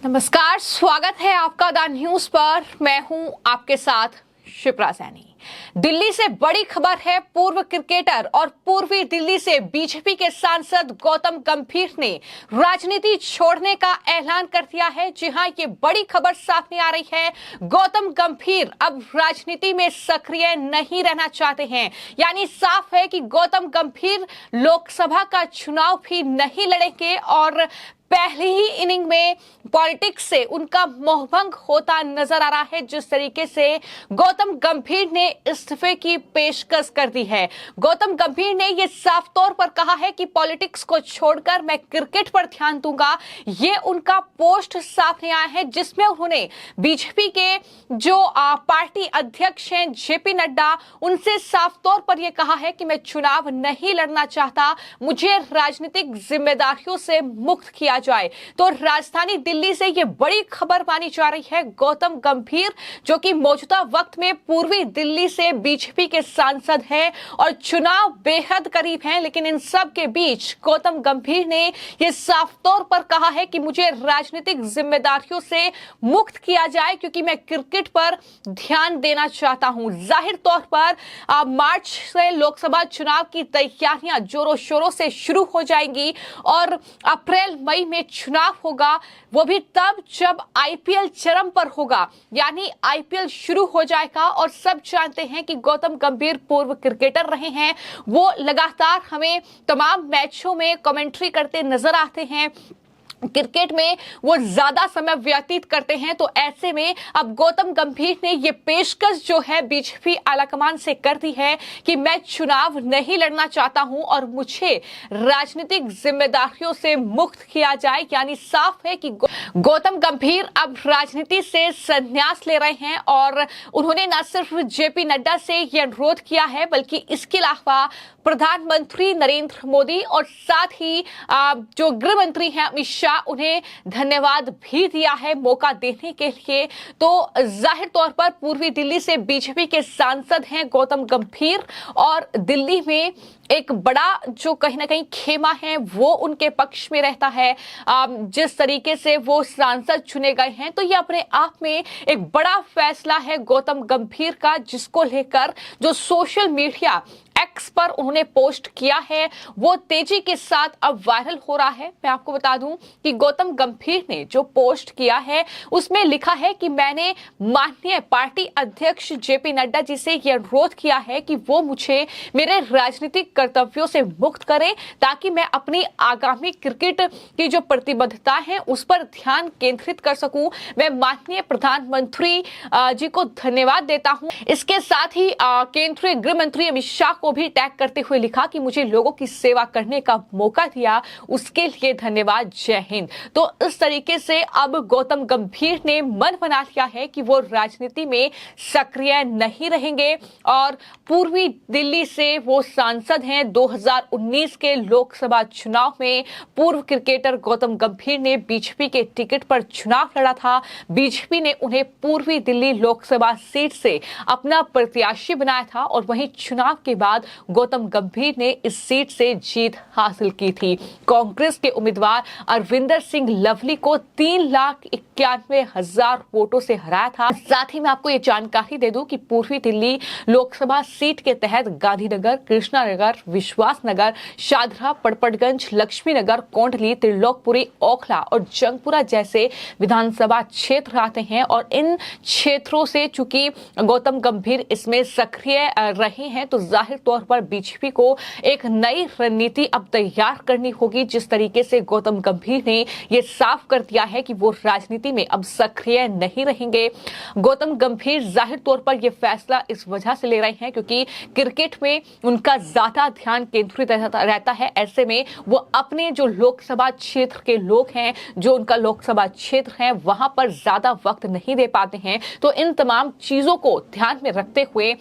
नमस्कार, स्वागत है आपका द न्यूज पर। मैं हूं आपके साथ शिप्रा सैनी। दिल्ली से बड़ी खबर है। पूर्व क्रिकेटर और पूर्वी दिल्ली से बीजेपी के सांसद गौतम गंभीर ने राजनीति छोड़ने का ऐलान कर दिया है। जी हां, ये बड़ी खबर सामने आ रही है। गौतम गंभीर अब राजनीति में सक्रिय नहीं रहना चाहते हैं। यानी साफ है कि गौतम गंभीर लोकसभा का चुनाव भी नहीं लड़ेंगे और पहली ही इनिंग में पॉलिटिक्स से उनका मोहभंग होता नजर आ रहा है। जिस तरीके से गौतम गंभीर ने इस्तीफे की पेशकश कर दी है। गौतम गंभीर ने यह साफ तौर पर कहा है कि पॉलिटिक्स को छोड़कर मैं क्रिकेट पर ध्यान दूंगा। ये उनका पोस्ट सामने आया है जिसमें उन्होंने बीजेपी के जो पार्टी अध्यक्ष हैं जेपी नड्डा, उनसे साफ तौर पर यह कहा है कि मैं चुनाव नहीं लड़ना चाहता, मुझे राजनीतिक जिम्मेदारियों से मुक्त किया जाए। तो राजधानी दिल्ली से यह बड़ी खबर मानी जा रही है। गौतम गंभीर जो कि मौजूदा वक्त में पूर्वी दिल्ली से बीजेपी के सांसद हैं और चुनाव बेहद करीब हैं, लेकिन इन सब के बीच गौतम गंभीर ने यह साफ तौर पर कहा है कि मुझे राजनीतिक जिम्मेदारियों से मुक्त किया जाए क्योंकि मैं क्रिकेट पर ध्यान देना चाहता हूं। जाहिर तौर पर मार्च से लोकसभा चुनाव की तैयारियां जोरों शोरों से शुरू हो जाएंगी और अप्रैल मई में चुनाव होगा, वो भी तब जब आईपीएल चरम पर होगा। यानी आईपीएल शुरू हो जाएगा और सब जानते हैं कि गौतम गंभीर पूर्व क्रिकेटर रहे हैं। वो लगातार हमें तमाम मैचों में कमेंट्री करते नजर आते हैं। क्रिकेट में वो ज्यादा समय व्यतीत करते हैं। तो ऐसे में अब गौतम गंभीर ने ये पेशकश जो है बीजेपी आलाकमान से कर दी है कि मैं चुनाव नहीं लड़ना चाहता हूं और मुझे राजनीतिक जिम्मेदारियों से मुक्त किया जाए। यानी साफ है कि गौतम गंभीर अब राजनीति से संन्यास ले रहे हैं और उन्होंने न सिर्फ जेपी नड्डा से यह अनुरोध किया है बल्कि इसके अलावा प्रधानमंत्री नरेंद्र मोदी और साथ ही जो गृह मंत्री हैं अमित शाह, उन्हें धन्यवाद भी दिया है मौका देने के लिए। तो जाहिर तौर पर पूर्वी दिल्ली से बीजेपी के सांसद हैं गौतम गंभीर और दिल्ली में एक बड़ा जो कहीं ना कहीं खेमा है वो उनके पक्ष में रहता है। जिस तरीके से वो सांसद चुने गए हैं तो ये अपने आप में एक बड़ा फैसला है गौतम गंभीर का, जिसको लेकर जो सोशल मीडिया एक्स पर उन्होंने पोस्ट किया है वो तेजी के साथ अब वायरल हो रहा है। मैं आपको बता दूं कि गौतम गंभीर ने जो पोस्ट किया है उसमें लिखा है कि मैंने माननीय पार्टी अध्यक्ष जेपी नड्डा जी से यह अनुरोध किया है कि वो मुझे मेरे राजनीतिक कर्तव्यों से मुक्त करें ताकि मैं अपनी आगामी क्रिकेट की जो प्रतिबद्धता है उस पर ध्यान केंद्रित कर सकूं। मैं माननीय प्रधानमंत्री जी को धन्यवाद देता हूं। इसके साथ ही केंद्रीय गृह मंत्री अमित शाह को भी टैग करते हुए लिखा कि मुझे लोगों की सेवा करने का मौका दिया, उसके लिए धन्यवाद, जय हिंद। तो इस तरीके से अब गौतम गंभीर ने मन बना लिया है कि वो राजनीति में सक्रिय नहीं रहेंगे और पूर्वी दिल्ली से वो सांसद हैं। 2019 के लोकसभा चुनाव में पूर्व क्रिकेटर गौतम गंभीर ने बीजेपी के टिकट पर चुनाव लड़ा था। बीजेपी ने उन्हें पूर्वी दिल्ली लोकसभा सीट से अपना प्रत्याशी बनाया था और वहीं चुनाव के बाद गौतम गंभीर ने इस सीट से जीत हासिल की थी। कांग्रेस के उम्मीदवार अरविंदर सिंह लवली को 3,91,000 वोटों से हराया था। साथ ही मैं आपको ये जानकारी दे दूं कि पूर्वी दिल्ली लोकसभा सीट के तहत गांधीनगर, कृष्णानगर, विश्वासनगर, शादरा, पड़पड़गंज, लक्ष्मीनगर, कोंडली, त्रिलोकपुरी, ओखला और जंगपुरा जैसे विधानसभा क्षेत्र आते हैं और इन क्षेत्रों से चूंकि गौतम गंभीर इसमें सक्रिय रहे हैं तो जाहिर तौर पर बीजेपी को एक नई रणनीति अब तैयार करनी होगी। जिस तरीके से गौतम गंभीर ने यह साफ कर दिया है कि वो राजनीति में अब सक्रिय नहीं रहेंगे। गौतम गंभीर जाहिर तौर पर यह फैसला इस वजह से ले रहे हैं क्योंकि क्रिकेट में उनका ज्यादा ध्यान केंद्रित रहता है। ऐसे में वो अपने जो लोकसभा क्षेत्र के लोग हैं, जो उनका लोकसभा क्षेत्र है, वहां पर ज्यादा वक्त नहीं दे पाते हैं। तो इन तमाम चीजों को ध्यान में रखते हुए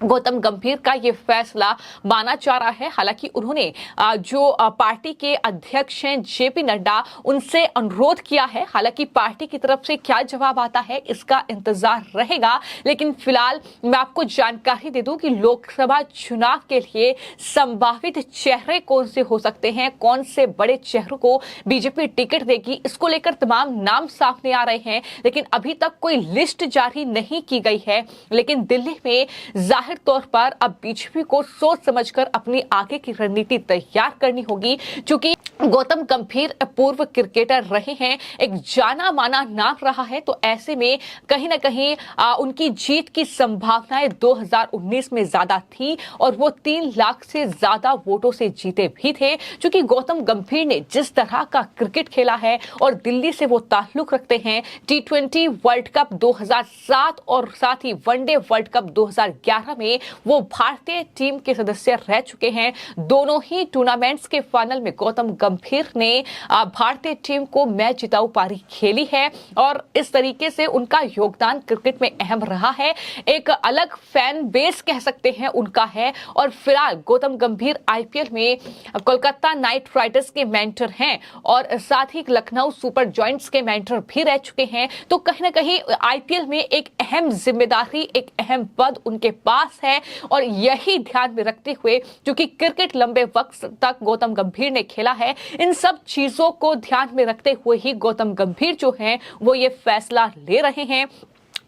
गौतम गंभीर का ये फैसला माना जा रहा है। हालांकि उन्होंने जो पार्टी के अध्यक्ष हैं जेपी नड्डा, उनसे अनुरोध किया है। हालांकि पार्टी की तरफ से क्या जवाब आता है इसका इंतजार रहेगा, लेकिन फिलहाल मैं आपको जानकारी दे दूं कि लोकसभा चुनाव के लिए संभावित चेहरे कौन से हो सकते हैं, कौन से बड़े चेहरों को बीजेपी टिकट देगी, इसको लेकर तमाम नाम सामने आ रहे हैं। लेकिन अभी तक कोई लिस्ट जारी नहीं की गई है। लेकिन दिल्ली में जाहिर तौर पर अब बीजेपी को सोच समझकर अपनी आगे की रणनीति तैयार करनी होगी, क्योंकि गौतम गंभीर पूर्व क्रिकेटर रहे हैं, एक जाना माना नाम रहा है। तो ऐसे में कहीं ना कहीं उनकी जीत की संभावनाएं 2019 में ज्यादा थी और वो 3 लाख से ज्यादा वोटों से जीते भी थे, क्योंकि गौतम गंभीर ने जिस तरह का क्रिकेट खेला है और दिल्ली से वो ताल्लुक रखते हैं। T20 वर्ल्ड कप 2007 और साथ ही वनडे वर्ल्ड कप 2011 में वो भारतीय टीम के सदस्य रह चुके हैं। दोनों ही टूर्नामेंट्स के फाइनल में गौतम गंभीर ने भारतीय टीम को मैच जिताऊ पारी खेली है और इस तरीके से उनका योगदान क्रिकेट में अहम रहा है। एक अलग फैन बेस कह सकते हैं उनका है। और फिलहाल गौतम गंभीर आईपीएल में कोलकाता नाइट राइडर्स के मेंटर हैं और साथ ही लखनऊ सुपर जॉयंट्स के मेंटर भी रह चुके हैं। तो कहीं ना कहीं आईपीएल में एक अहम जिम्मेदारी, एक अहम पद उनके पास है और यही ध्यान में रखते हुए, क्योंकि क्रिकेट लंबे वक्त तक गौतम गंभीर ने खेला है, इन सब चीजों को ध्यान में रखते हुए ही गौतम गंभीर जो हैं वो ये फैसला ले रहे हैं।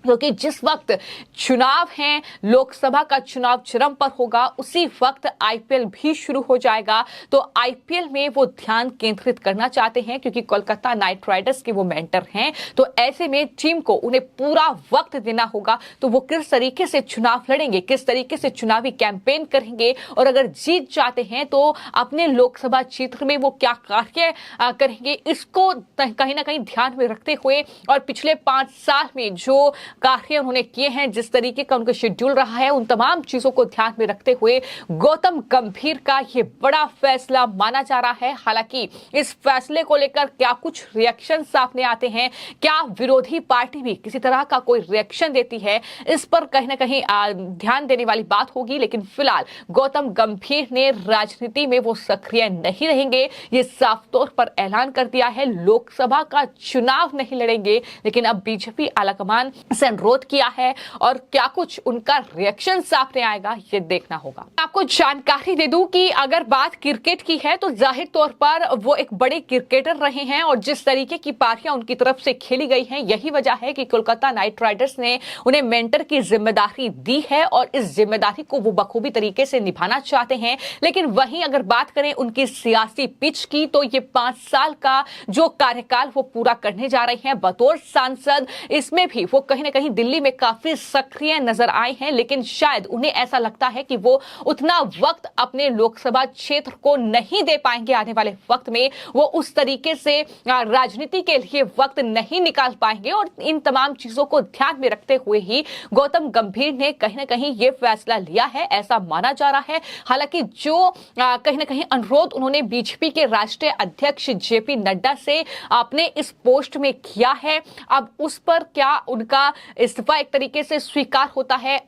क्योंकि जिस वक्त चुनाव हैं, लोकसभा का चुनाव चरम पर होगा, उसी वक्त आईपीएल भी शुरू हो जाएगा। तो आईपीएल में वो ध्यान केंद्रित करना चाहते हैं, क्योंकि कोलकाता नाइट राइडर्स के वो मेंटर हैं। तो ऐसे में टीम को उन्हें पूरा वक्त देना होगा। तो वो किस तरीके से चुनाव लड़ेंगे, किस तरीके से चुनावी कैंपेन करेंगे और अगर जीत जाते हैं तो अपने लोकसभा क्षेत्र में वो क्या कार्य करेंगे, इसको कहीं ना कहीं ध्यान में रखते हुए और पिछले 5 साल में जो कार्य उन्होंने किए हैं, जिस तरीके का उनका शेड्यूल रहा है, उन तमाम चीजों को ध्यान में रखते हुए गौतम गंभीर का ये बड़ा फैसला माना जा रहा है। हालांकि इस फैसले को लेकर क्या कुछ रिएक्शन सामने आते हैं, क्या विरोधी पार्टी भी किसी तरह का कोई रिएक्शन देती है, इस पर कहीं ना कहीं ध्यान देने वाली बात होगी। लेकिन फिलहाल गौतम गंभीर ने राजनीति में वो सक्रिय नहीं रहेंगे, ये साफ तौर पर ऐलान कर दिया है। लोकसभा का चुनाव नहीं लड़ेंगे, लेकिन अब बीजेपी आलाकमान से अनुरोध किया है और क्या कुछ उनका रिएक्शन सामने आएगा ये देखना होगा। आपको जानकारी दे दूं कि अगर बात क्रिकेट की है तो जाहिर तौर पर वो एक बड़े क्रिकेटर रहे हैं और जिस तरीके की पारियां उनकी तरफ से खेली गई हैं, यही वजह है कि कोलकाता नाइट राइडर्स ने उन्हें मेंटर की जिम्मेदारी दी है और इस जिम्मेदारी को वो बखूबी तरीके से निभाना चाहते हैं। लेकिन वहीं अगर बात करें उनकी सियासी पिच की, तो ये 5 साल का जो कार्यकाल वो पूरा करने जा रहे हैं बतौर सांसद, इसमें भी वो कहीं ना कहीं दिल्ली में काफी सक्रिय नजर आए हैं। लेकिन शायद उन्हें ऐसा लगता है कि वो उतना वक्त अपने लोकसभा क्षेत्र को नहीं दे पाएंगे, आने वाले वक्त में वो उस तरीके से राजनीति के लिए वक्त नहीं निकाल पाएंगे। और इन तमाम चीजों को ध्यान में रखते हुए ही गौतम गंभीर ने कहीं ना कहीं ये फैसला लिया है, ऐसा माना जा रहा है। हालांकि जो कहीं ना कहीं अनुरोध उन्होंने बीजेपी के राष्ट्रीय अध्यक्ष जेपी नड्डा से अपने इस पोस्ट में किया है, अब उस पर क्या उनका इस्तीफा एक तरीके से स्वीकार होता है।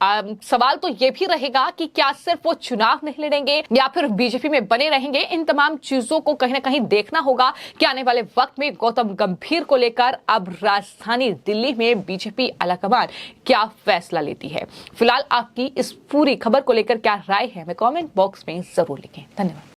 सवाल तो यह भी रहेगा कि क्या सिर्फ वो चुनाव नहीं लड़ेंगे या फिर बीजेपी में बने रहेंगे। इन तमाम चीजों को कहीं ना कहीं देखना होगा कि आने वाले वक्त में गौतम गंभीर को लेकर अब राजधानी दिल्ली में बीजेपी आलाकमान क्या फैसला लेती है। फिलहाल आपकी इस पूरी खबर को लेकर क्या राय है, हमें कमेंट बॉक्स में जरूर लिखें। धन्यवाद।